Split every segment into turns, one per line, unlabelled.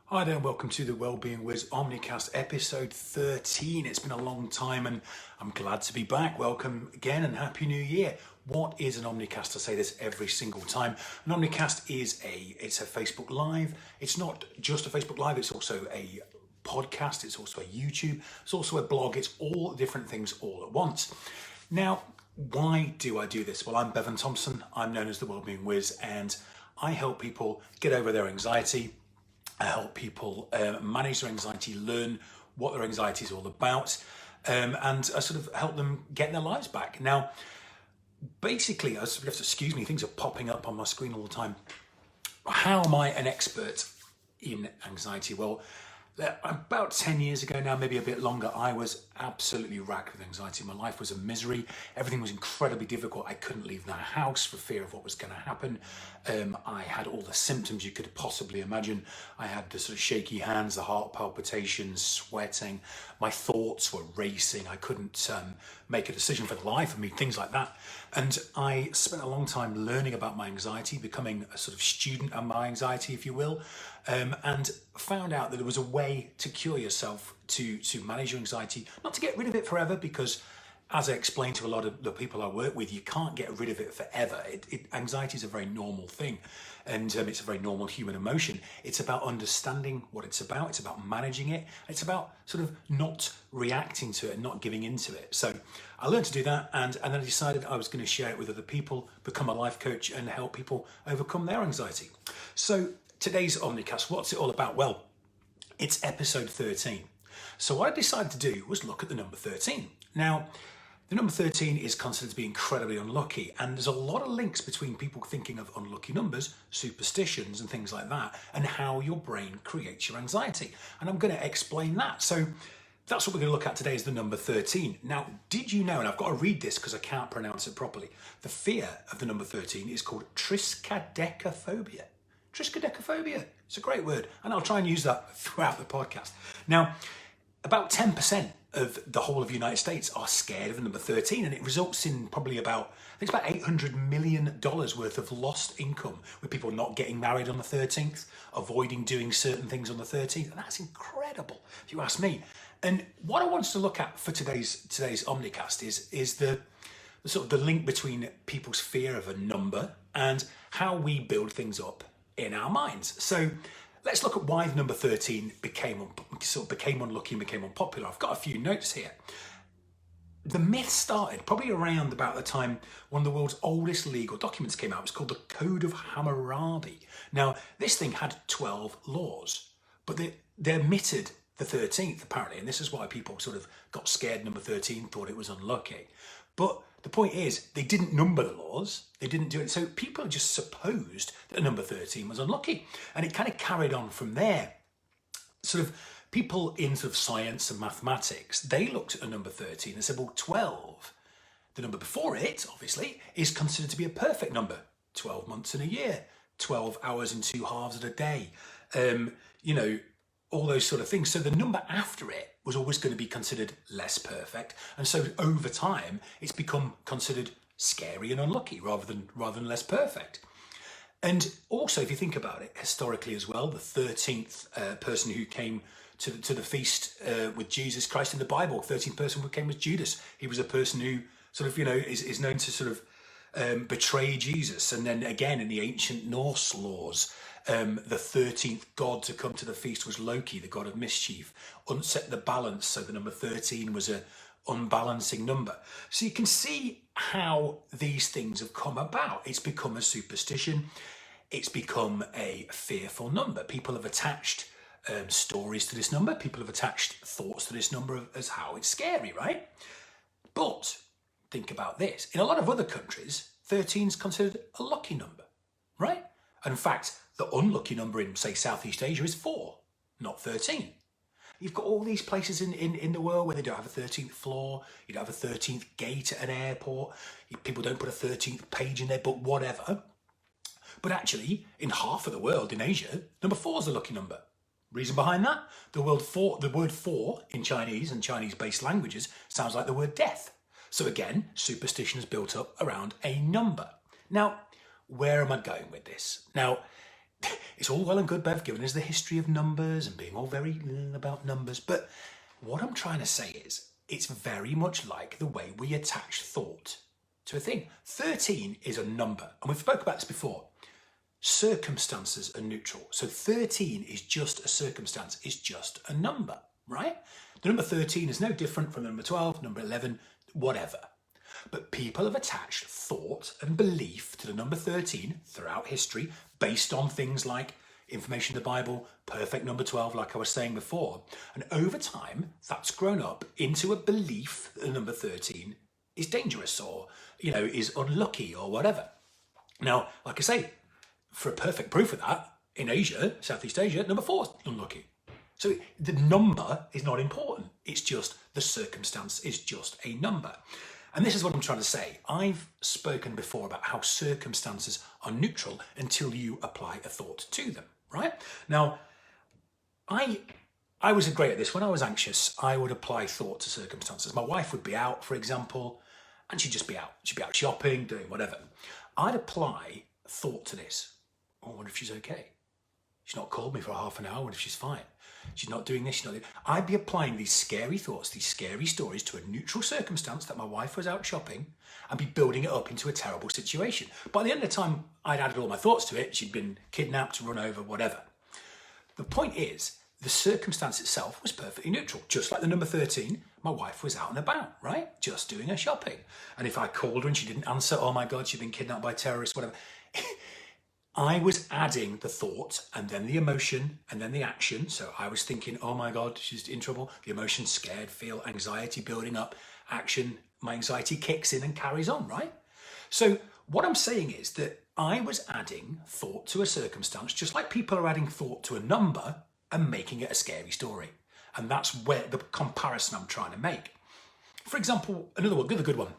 Hi there and welcome to the Wellbeing Wiz Omnicast episode 13. It's been a long time and I'm glad to be back. Welcome again and Happy New Year. What is an Omnicast? I say this every single time. An Omnicast is it's a Facebook Live. It's not just a Facebook Live, it's also a podcast, it's also a YouTube, it's also a blog, it's all different things all at once. Now, why do I do this? Well, I'm Bevan Thompson, I'm known as the Wellbeing Wiz, and I help people get over their anxiety. I help people manage their anxiety, learn what their anxiety is all about, and I sort of help them get their lives back. Now, basically, I sort of, excuse me, things are popping up on my screen all the time. How am I an expert in anxiety? Well, about 10 years ago now, maybe a bit longer, I was absolutely racked with anxiety. My life was a misery. Everything was incredibly difficult. I couldn't leave the house for fear of what was going to happen. I had all the symptoms you could possibly imagine. I had the sort of shaky hands, the heart palpitations, sweating. My thoughts were racing. I couldn't make a decision for the life of me, things like that. And I spent a long time learning about my anxiety, becoming a sort of student of my anxiety, if you will, and found out that there was a way to cure yourself, to manage your anxiety, not to get rid of it forever, because as I explained to a lot of the people I work with, you can't get rid of it forever. Anxiety is a very normal thing, and it's a very normal human emotion. It's about understanding what it's about managing it, it's about sort of not reacting to it and not giving into it. So I learned to do that, and then I decided I was going to share it with other people, become a life coach and help people overcome their anxiety. So today's Omnicast, what's it all about? Well, it's episode 13. So what I decided to do was look at the number 13. Now, the number 13 is considered to be incredibly unlucky, and there's a lot of links between people thinking of unlucky numbers, superstitions and things like that, and how your brain creates your anxiety. And I'm going to explain that. So that's what we're going to look at today, is the number 13. Now, did you know, and I've got to read this because I can't pronounce it properly, the fear of the number 13 is called TRISKAIDEKAPHOBIA. TRISKAIDEKAPHOBIA. It's a great word, and I'll try and use that throughout the podcast. Now, about 10% of the whole of the United States are scared of the number 13, and it results in probably about, I think it's about $800 million worth of lost income, with people not getting married on the 13th, avoiding doing certain things on the 13th, and that's incredible, if you ask me. And what I want to look at for today's Omnicast is the sort of the link between people's fear of a number and how we build things up in our minds. So let's look at why the number 13 became unlucky and became unpopular. I've got a few notes here. The myth started probably around about the time one of the world's oldest legal documents came out. It was called the Code of Hammurabi. Now, this thing had 12 laws, but they omitted the 13th apparently, and this is why people sort of got scared. Number 13, thought it was unlucky. But the point is, they didn't number the laws, they didn't do it. So people just supposed that number 13 was unlucky. And it kind of carried on from there. Sort of people in sort of science and mathematics, they looked at a number 13 and said, well, 12, the number before it, obviously, is considered to be a perfect number. 12 months in a year, 12 hours in 2 halves of a day, all those sort of things. So the number after it was always going to be considered less perfect, and so over time it's become considered scary and unlucky rather than less perfect. And also, if you think about it historically as well, the 13th person who came to the feast with Jesus Christ in the Bible, 13th person who came was Judas. He was a person who sort of is known to sort of betray Jesus. And then again in the ancient Norse laws, the 13th god to come to the feast was Loki, the god of mischief, unset the balance, so the number 13 was a unbalancing number. So you can see how these things have come about. It's become a superstition, it's become a fearful number. People have attached stories to this number, people have attached thoughts to this number as how it's scary, right? But think about this, in a lot of other countries, 13 is considered a lucky number, right? And in fact, the unlucky number in, say, Southeast Asia is 4, not 13. You've got all these places in the world where they don't have a 13th floor, you don't have a 13th gate at an airport, people don't put a 13th page in their book, whatever. But actually, in half of the world, in Asia, number 4 is the lucky number. Reason behind that? The word for in Chinese and Chinese-based languages sounds like the word death. So again, superstition is built up around a number. Now, where am I going with this? Now, it's all well and good, Bev, giving us the history of numbers and being all very about numbers. But what I'm trying to say is it's very much like the way we attach thought to a thing. 13 is a number, and we've spoken about this before. Circumstances are neutral. So 13 is just a circumstance, it's just a number, right? The number 13 is no different from the number 12, number 11, whatever. But people have attached thought and belief to the number 13 throughout history based on things like information in the Bible, perfect number 12, like I was saying before. And over time, that's grown up into a belief that the number 13 is dangerous or, is unlucky or whatever. Now, like I say, for a perfect proof of that, in Asia, Southeast Asia, number 4 is unlucky. So the number is not important. It's just the circumstance is just a number. And this is what I'm trying to say. I've spoken before about how circumstances are neutral until you apply a thought to them, right? Now, I was great at this. When I was anxious, I would apply thought to circumstances. My wife would be out, for example, and she'd just be out. She'd be out shopping, doing whatever. I'd apply thought to this. Oh, I wonder if she's okay. She's not called me for half an hour. I wonder if she's fine. She's not doing this. She's not doing... I'd be applying these scary thoughts, these scary stories to a neutral circumstance that my wife was out shopping and be building it up into a terrible situation. By the end of the time I'd added all my thoughts to it, she'd been kidnapped, run over, whatever. The point is, the circumstance itself was perfectly neutral. Just like the number 13, my wife was out and about, right? Just doing her shopping. And if I called her and she didn't answer, oh my God, she'd been kidnapped by terrorists, whatever. I was adding the thought and then the emotion and then the action. So I was thinking, oh my God, she's in trouble. The emotion, scared, feel, anxiety building up, action, my anxiety kicks in and carries on, right? So what I'm saying is that I was adding thought to a circumstance, just like people are adding thought to a number and making it a scary story. And that's where the comparison I'm trying to make. For example, another good one.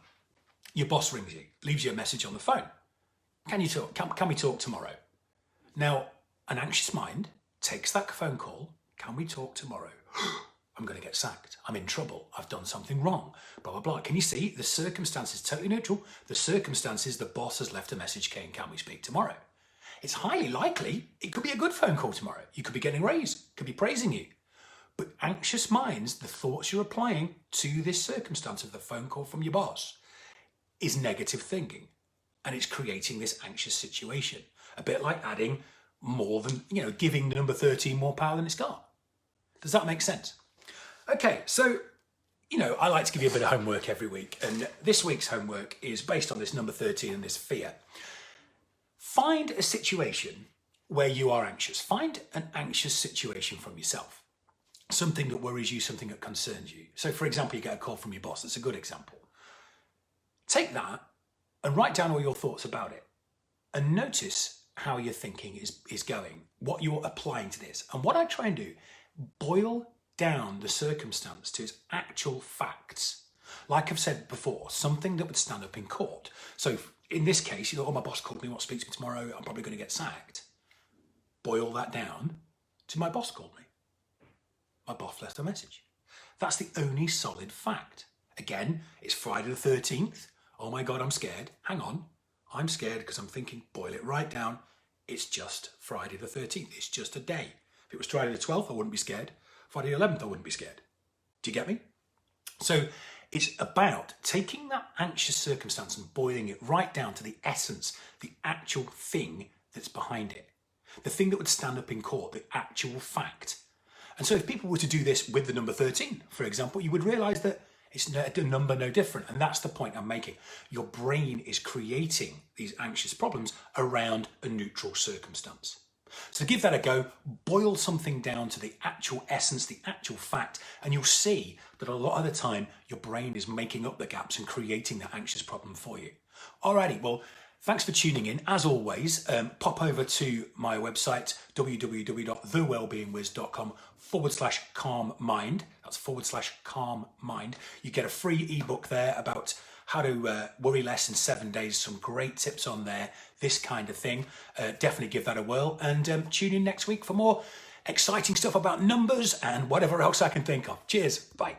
Your boss rings you, leaves you a message on the phone. Can you talk? Can we talk tomorrow? Now, an anxious mind takes that phone call. Can we talk tomorrow? I'm going to get sacked. I'm in trouble. I've done something wrong. Blah, blah, blah. Can you see? The circumstance is totally neutral. The circumstance is the boss has left a message saying, can we speak tomorrow? It's highly likely it could be a good phone call tomorrow. You could be getting a raise, could be praising you. But anxious minds, the thoughts you're applying to this circumstance of the phone call from your boss is negative thinking. And it's creating this anxious situation. A bit like adding more than, giving the number 13 more power than it's got. Does that make sense? Okay, so, I like to give you a bit of homework every week. And this week's homework is based on this number 13 and this fear. Find a situation where you are anxious. Find an anxious situation from yourself. Something that worries you, something that concerns you. So, for example, you get a call from your boss. That's a good example. Take that and write down all your thoughts about it and notice how your thinking is going, what you're applying to this. And what I try and do, boil down the circumstance to its actual facts. Like I've said before, something that would stand up in court. So in this case, oh, my boss called me, wants to speak to me tomorrow, I'm probably going to get sacked. Boil that down to my boss called me. My boss left a message. That's the only solid fact. Again, it's Friday the 13th. Oh my God, I'm scared. Hang on. I'm scared because I'm thinking, boil it right down. It's just Friday the 13th. It's just a day. If it was Friday the 12th, I wouldn't be scared. Friday the 11th, I wouldn't be scared. Do you get me? So it's about taking that anxious circumstance and boiling it right down to the essence, the actual thing that's behind it. The thing that would stand up in court, the actual fact. And so if people were to do this with the number 13, for example, you would realise that it's a number no different. And that's the point I'm making. Your brain is creating these anxious problems around a neutral circumstance. So give that a go, boil something down to the actual essence, the actual fact, and you'll see that a lot of the time your brain is making up the gaps and creating that anxious problem for you. Alrighty, well, thanks for tuning in. As always, pop over to my website, www.thewellbeingwiz.com/calm mind. That's /calm mind. You get a free ebook there about how to worry less in 7 days. Some great tips on there, this kind of thing. Definitely give that a whirl. And tune in next week for more exciting stuff about numbers and whatever else I can think of. Cheers. Bye.